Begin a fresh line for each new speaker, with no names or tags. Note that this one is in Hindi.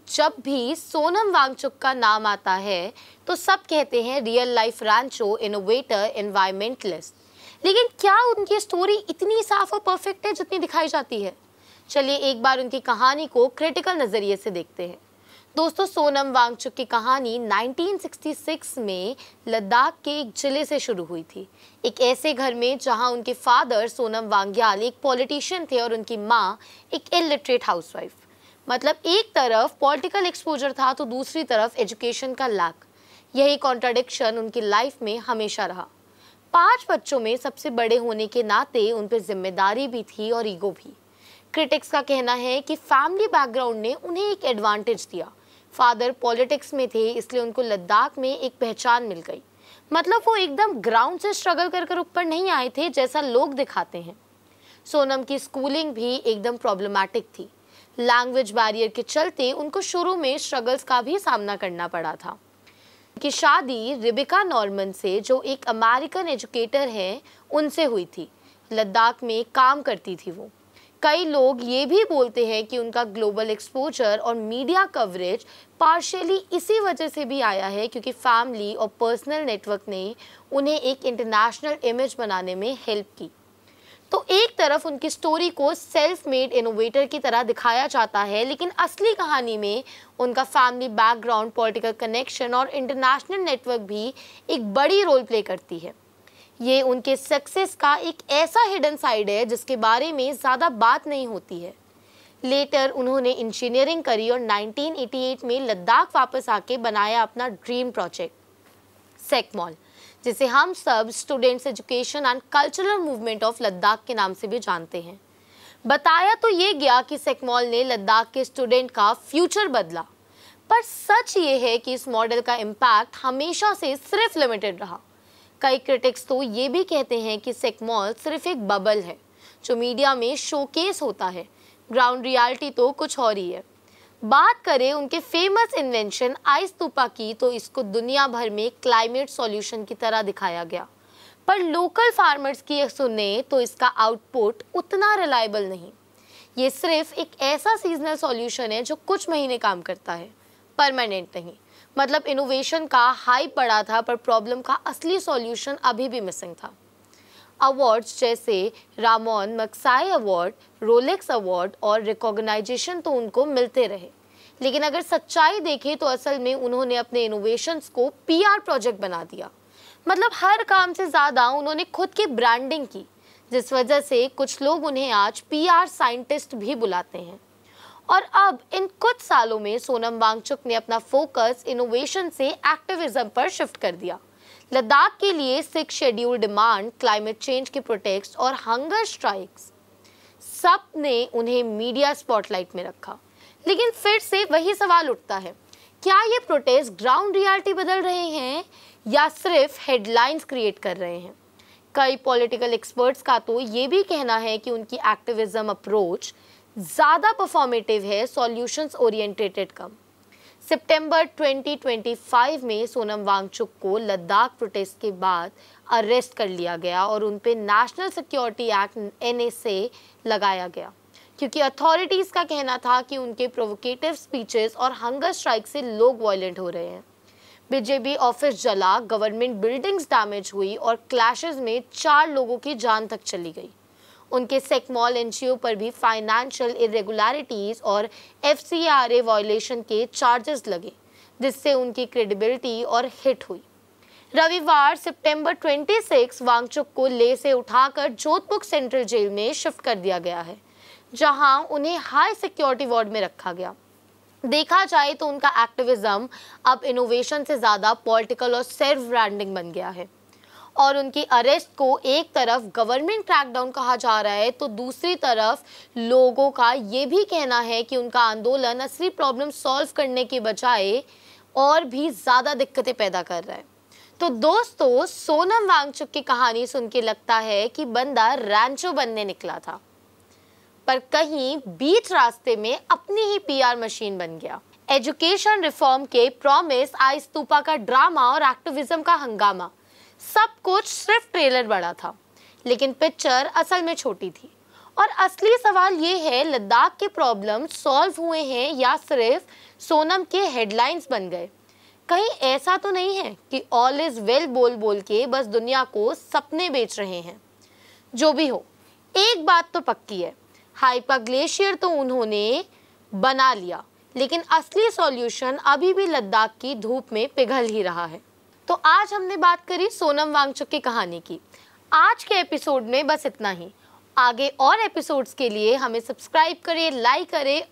जब भी सोनम वांगचुक का नाम आता है तो सब कहते हैं रियल लाइफ रैंचो, इनोवेटर, एनवायरमेंटलिस्ट। लेकिन क्या उनकी स्टोरी इतनी साफ और परफेक्ट है जितनी दिखाई जाती है? चलिए एक बार उनकी कहानी को क्रिटिकल नज़रिए से देखते हैं। दोस्तों, सोनम वांगचुक की कहानी 1966 में लद्दाख के एक जिले से शुरू हुई थी। एक ऐसे घर में जहां उनके फादर सोनम वांग्याल एक पॉलिटिशियन थे और उनकी माँ एक इलिटरेट हाउसवाइफ। मतलब एक तरफ पॉलिटिकल एक्सपोजर था तो दूसरी तरफ एजुकेशन का लैक। यही कॉन्ट्राडिक्शन उनकी लाइफ में हमेशा रहा। 5 बच्चों में सबसे बड़े होने के नाते उन पर जिम्मेदारी भी थी और ईगो भी। क्रिटिक्स का कहना है कि फैमिली बैकग्राउंड ने उन्हें एक एडवांटेज दिया। फादर पॉलिटिक्स में थे, इसलिए उनको लद्दाख में एक पहचान मिल गई। मतलब वो एकदम ग्राउंड से स्ट्रगल कर ऊपर नहीं आए थे जैसा लोग दिखाते हैं। सोनम की स्कूलिंग भी एकदम प्रॉब्लमैटिक थी। लैंग्वेज बैरियर के चलते उनको शुरू में स्ट्रगल्स का भी सामना करना पड़ा था। उनकी शादी रिबिका नॉर्मन से, जो एक अमेरिकन एजुकेटर हैं, उनसे हुई थी। लद्दाख में काम करती थी वो। कई लोग ये भी बोलते हैं कि उनका ग्लोबल एक्सपोजर और मीडिया कवरेज पार्शियली इसी वजह से भी आया है क्योंकि फैमिली और पर्सनल नेटवर्क ने उन्हें एक इंटरनेशनल इमेज बनाने में हेल्प की। तो एक तरफ उनकी स्टोरी को सेल्फ मेड इनोवेटर की तरह दिखाया जाता है, लेकिन असली कहानी में उनका फैमिली बैकग्राउंड, पॉलिटिकल कनेक्शन और इंटरनेशनल नेटवर्क भी एक बड़ी रोल प्ले करती है। ये उनके सक्सेस का एक ऐसा हिडन साइड है जिसके बारे में ज़्यादा बात नहीं होती है। लेटर उन्होंने इंजीनियरिंग करी और 1988 में लद्दाख वापस आके बनाया अपना ड्रीम प्रोजेक्ट सेकमॉल, जिसे हम सब students education and cultural movement of Ladakh के नाम से भी जानते हैं। बताया तो ये गया कि सेकमॉल ने लद्दाख के स्टूडेंट का फ्यूचर बदला, पर सच ये है कि इस मॉडल का इम्पैक्ट हमेशा से सिर्फ लिमिटेड रहा। कई क्रिटिक्स तो ये भी कहते हैं कि सेकमॉल सिर्फ एक बबल है जो मीडिया में शोकेस होता है। ग्राउंड रियलिटी तो कुछ और ही है। बात करें उनके फेमस इन्वेंशन आइस तूपा की, तो इसको दुनिया भर में क्लाइमेट सॉल्यूशन की तरह दिखाया गया, पर लोकल फार्मर्स की सुने तो इसका आउटपुट उतना रिलायबल नहीं। ये सिर्फ एक ऐसा सीजनल सॉल्यूशन है जो कुछ महीने काम करता है, परमानेंट नहीं। मतलब इनोवेशन का हाइप बढ़ा था पर प्रॉब्लम का असली सॉल्यूशन अभी भी मिसिंग था। अवार्ड्स जैसे रामोन मक्साई अवार्ड, रोलेक्स अवार्ड और रिकॉग्नाइजेशन तो उनको मिलते रहे, लेकिन अगर सच्चाई देखें तो असल में उन्होंने अपने इनोवेशंस को पीआर प्रोजेक्ट बना दिया। मतलब हर काम से ज़्यादा उन्होंने खुद की ब्रांडिंग की, जिस वजह से कुछ लोग उन्हें आज पीआर साइंटिस्ट भी बुलाते हैं। और अब इन कुछ सालों में सोनम वांगचुक ने अपना फोकस इनोवेशन से एक्टिविज्म पर शिफ्ट कर दिया। लद्दाख के लिए 6 शेड्यूल डिमांड, क्लाइमेट चेंज के प्रोटेस्ट और हंगर स्ट्राइक्स, सब ने उन्हें मीडिया स्पॉटलाइट में रखा। लेकिन फिर से वही सवाल उठता है, क्या ये प्रोटेस्ट ग्राउंड रियलिटी बदल रहे हैं या सिर्फ हेडलाइंस क्रिएट कर रहे हैं? कई पॉलिटिकल एक्सपर्ट्स का तो ये भी कहना है कि उनकी एक्टिविज्म अप्रोच ज़्यादा परफॉर्मेटिव है, सॉल्यूशंस ओरिएंटेटेड कम। सितंबर 2025 में सोनम वांगचुक को लद्दाख प्रोटेस्ट के बाद अरेस्ट कर लिया गया और उन पे नेशनल सिक्योरिटी एक्ट NSA लगाया गया, क्योंकि अथॉरिटीज़ का कहना था कि उनके प्रोवोकेटिव स्पीचेस और हंगर स्ट्राइक से लोग वायलेंट हो रहे हैं। बीजेपी ऑफिस जला, गवर्नमेंट बिल्डिंग्स डैमेज हुई और क्लैशेस में 4 लोगों की जान तक चली गई। उनके सेकमॉल एनजीओ पर भी फाइनेंशियल इरेगुलरिटीज़ और FCRA वायलेशन के चार्जेस लगे, जिससे उनकी क्रेडिबिलिटी और हिट हुई। रविवार सितंबर 26 वांगचुक को ले से उठाकर जोधपुर सेंट्रल जेल में शिफ्ट कर दिया गया है, जहां उन्हें हाई सिक्योरिटी वार्ड में रखा गया। देखा जाए तो उनका एक्टिविज्म अब इनोवेशन से ज़्यादा पॉलिटिकल और सेल्फ ब्रांडिंग बन गया है। और उनकी अरेस्ट को एक तरफ गवर्नमेंट क्रैकडाउन कहा जा रहा है तो दूसरी तरफ लोगों का ये भी कहना है कि उनका आंदोलन असली प्रॉब्लम सॉल्व करने के बजाय और भी ज़्यादा दिक्कतें पैदा कर रहा है। तो दोस्तों, सोनम वांगचुक की कहानी सुन के लगता है कि बंदा रैंचो बनने निकला था, पर कहीं बीच रास्ते में अपनी ही PR मशीन बन गया। एजुकेशन रिफॉर्म के प्रॉमिस, आइस तूपा का ड्रामा और एक्टिविज्म का हंगामा, सब कुछ सिर्फ ट्रेलर बड़ा था, लेकिन पिक्चर असल में छोटी थी। और असली सवाल ये है, लद्दाख के प्रॉब्लम सॉल्व हुए हैं या सिर्फ सोनम के हेडलाइंस बन गए? कहीं ऐसा तो नहीं है कि ऑल इज वेल बोल बोल के बस दुनिया को सपने बेच रहे हैं? जो भी हो, एक बात तो पक्की है, हाइपा ग्लेशियर तो उन्होंने बना लिया, लेकिन असली सॉल्यूशन अभी भी लद्दाख की धूप में पिघल ही रहा है। तो आज हमने बात करी सोनम वांगचुक की कहानी की। आज के एपिसोड में बस इतना ही। आगे और एपिसोड्स के लिए हमें सब्सक्राइब करें, लाइक करें